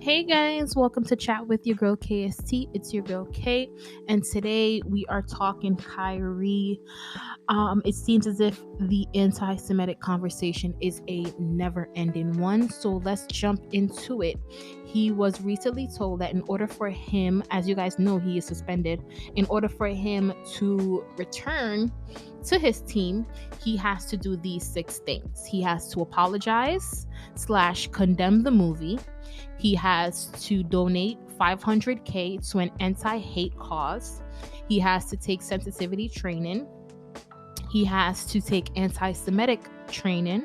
Hey guys, welcome to Chat with your girl KST. It's your girl K, and today we are talking Kyrie. It seems as if the anti-Semitic conversation is a never-ending one, so let's jump into it. He was recently told that in order for him, as you guys know, he is suspended. In order for him to return to his team, he has to do these 6 things. He has to apologize / condemn the movie. He has to donate $500K to an anti-hate cause. He has to take sensitivity training. He has to take anti-Semitic training.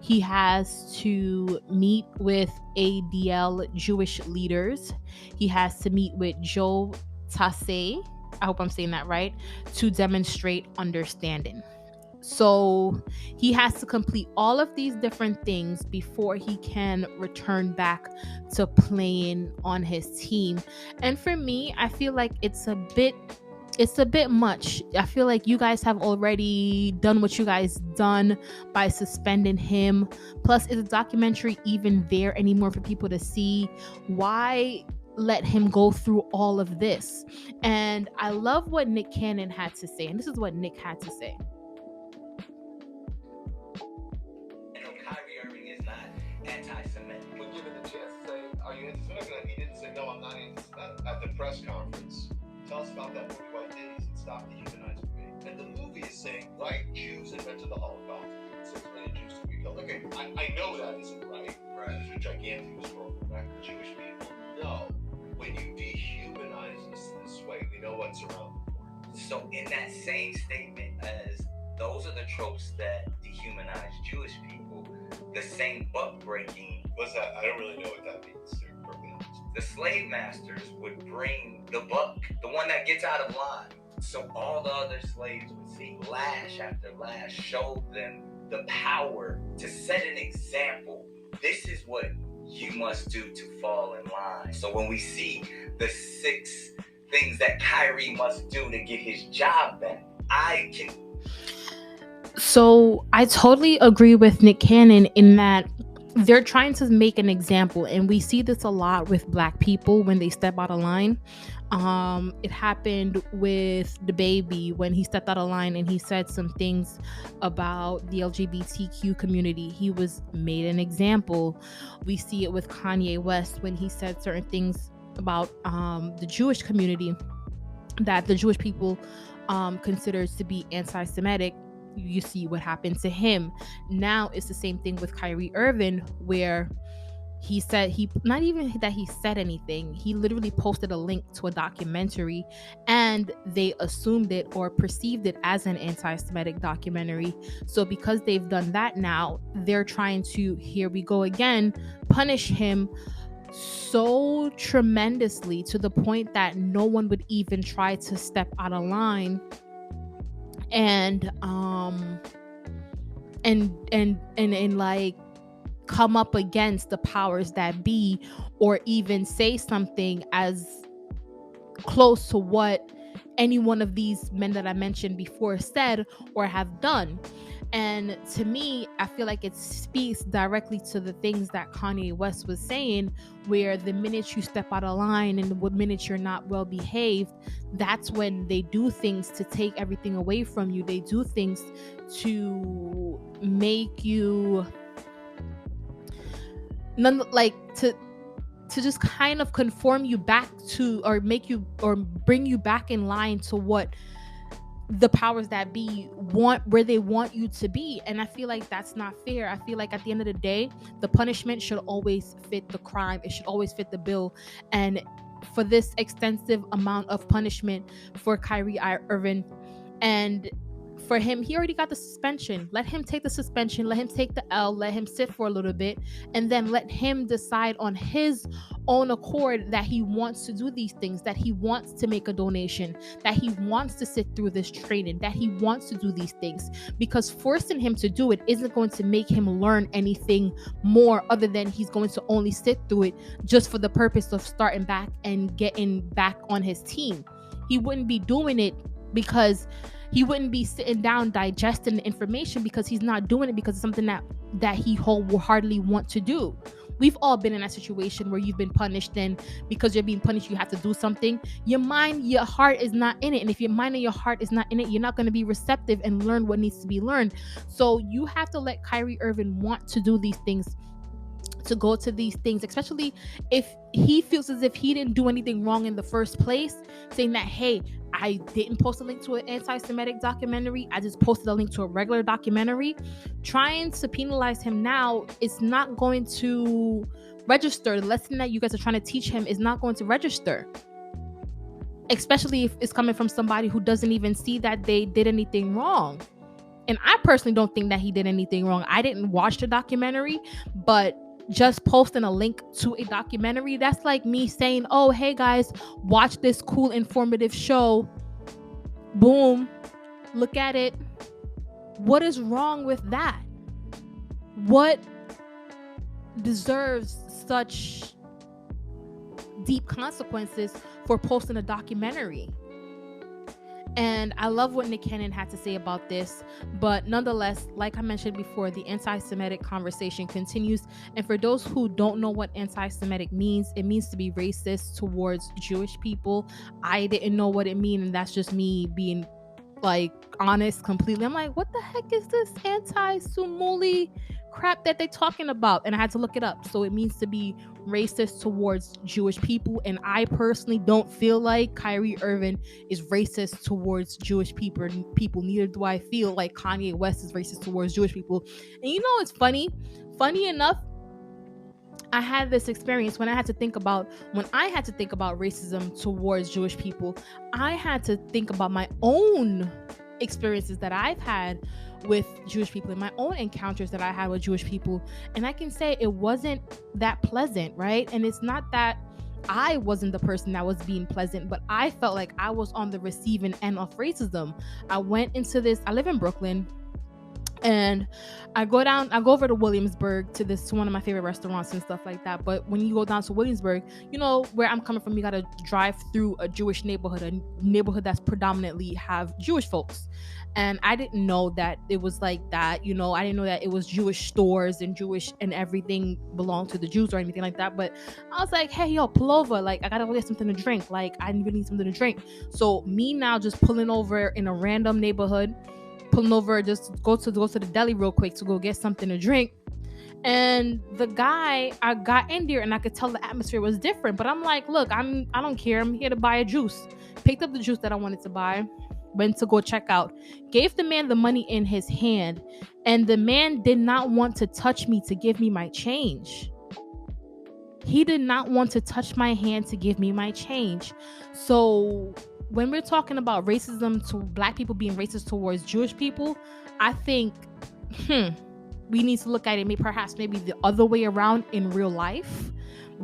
He has to meet with ADL Jewish leaders. He has to meet with Joe Tassé, I hope I'm saying that right, to demonstrate understanding. So he has to complete all of these different things before he can return back to playing on his team. And for me, I feel like it's a bit much. I feel like you guys have already done what you guys done by suspending him. Plus, is the documentary even there anymore for people to see? Why let him go through all of this? And I love what Nick Cannon had to say. And this is what Nick had to say. Kyrie Irving is not anti-Semitic. But given the chance to say, are you anti-Semitic? And he didn't say, no, I'm not anti-Semitic. At the press conference, tell us about that movie, White Days, and Stop Dehumanizing Me. And the movie is saying, right, Jews invented the Holocaust, 6 million Jews to be killed. Okay, I know that isn't right. There's a gigantic historical record. Jewish people know when you dehumanize us this way, we know what's around the corner. So in that same statement as those are the tropes that dehumanize Jewish people, the same buck breaking. What's that? I don't really know what that means, to be perfectly honest. The slave masters would bring the buck, the one that gets out of line. So all the other slaves would see lash after lash, show them the power to set an example. This is what you must do to fall in line. So when we see the 6 things that Kyrie must do to get his job back, So I totally agree with Nick Cannon in that they're trying to make an example, and we see this a lot with Black people when they step out of line. It happened with the baby when he stepped out of line and he said some things about the LGBTQ community. He was made an example. We see it with Kanye West when he said certain things about the Jewish community that the Jewish people considers to be anti-Semitic. You see what happened to him. Now it's the same thing with Kyrie Irving, where he said not even that he said anything. He literally posted a link to a documentary and they assumed it or perceived it as an anti-Semitic documentary. So because they've done that now, they're trying to, here we go again, punish him so tremendously to the point that no one would even try to step out of line and like come up against the powers that be, or even say something as close to what any one of these men that I mentioned before said or have done. And to me, I feel like it speaks directly to the things that Kanye West was saying, where the minute you step out of line and the minute you're not well behaved, that's when they do things to take everything away from you. They do things to make you to just kind of conform you back to, or make you, or bring you back in line to what the powers that be want, where they want you to be. And I feel like that's not fair. I feel like at the end of the day, the punishment should always fit the crime. It should always fit the bill. And for this extensive amount of punishment for Kyrie Irving, and for him, he already got the suspension. Let him take the suspension, let him take the L, let him sit for a little bit, and then let him decide on his own accord that he wants to do these things, that he wants to make a donation, that he wants to sit through this training, that he wants to do these things. Because forcing him to do it isn't going to make him learn anything more, other than he's going to only sit through it just for the purpose of starting back and getting back on his team. He wouldn't be doing it because he wouldn't be sitting down digesting the information, because he's not doing it because it's something that he wholeheartedly want to do. We've all been in that situation where you've been punished, and because you're being punished, you have to do something. Your heart is not in it. And if your mind and your heart is not in it, you're not going to be receptive and learn what needs to be learned. So you have to let Kyrie Irving want to do these things, to go to these things, especially if he feels as if he didn't do anything wrong in the first place, saying that, hey, I didn't post a link to an anti-Semitic documentary, I just posted a link to a regular documentary. Trying to penalize him now is not going to register. The lesson that you guys are trying to teach him is not going to register, especially if it's coming from somebody who doesn't even see that they did anything wrong. And I personally don't think that he did anything wrong. I didn't watch the documentary, but just posting a link to a documentary, that's like me saying, oh, hey guys, watch this cool informative show. Boom, look at it. What is wrong with that? What deserves such deep consequences for posting a documentary? And I love what Nick Cannon had to say about this. But nonetheless, like I mentioned before, the anti-Semitic conversation continues. And for those who don't know what anti-Semitic means, it means to be racist towards Jewish people. I didn't know what it means, and that's just me being like honest completely. I'm like, what the heck is this anti-Sumuli crap that they're talking about? And I had to look it up. So it means to be racist towards Jewish people. And I personally don't feel like Kyrie Irving is racist towards Jewish people. Neither do I feel like Kanye West is racist towards Jewish people. And you know, it's funny enough, I had this experience when I had to think about racism towards Jewish people. I had to think about my own experiences that I've had with Jewish people and my own encounters that I had with Jewish people. And I can say it wasn't that pleasant, right? And it's not that I wasn't the person that was being pleasant, but I felt like I was on the receiving end of racism. I live in Brooklyn, and I go over to Williamsburg to one of my favorite restaurants and stuff like that. But when you go down to Williamsburg, you know where I'm coming from, you gotta drive through a Jewish neighborhood, a neighborhood that's predominantly have Jewish folks. And I didn't know that it was like that. You know, I didn't know that it was Jewish stores and Jewish and everything belonged to the Jews or anything like that. But I was like, hey, yo, pull over. Like, I gotta go get something to drink. Like, I really need something to drink. So me now just pulling over in a random neighborhood, just go to the deli real quick to go get something to drink. And the guy, I got in there and I could tell the atmosphere was different. But I'm like, look, I don't care. I'm here to buy a juice. Picked up the juice that I wanted to buy, went to go check out, gave the man the money in his hand, and the man did not want to touch me to give me my change. He did not want to touch my hand to give me my change. So when we're talking about racism to Black people being racist towards Jewish people, I think we need to look at it maybe the other way around in real life.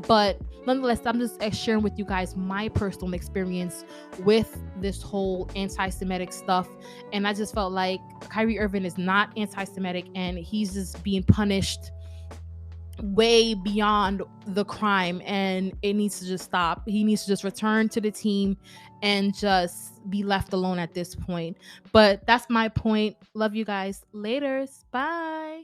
But nonetheless, I'm just sharing with you guys my personal experience with this whole anti-Semitic stuff. And I just felt like Kyrie Irving is not anti-Semitic, and he's just being punished way beyond the crime, and it needs to just stop. He needs to just return to the team and just be left alone at this point. But that's my point. Love you guys. Laters. Bye.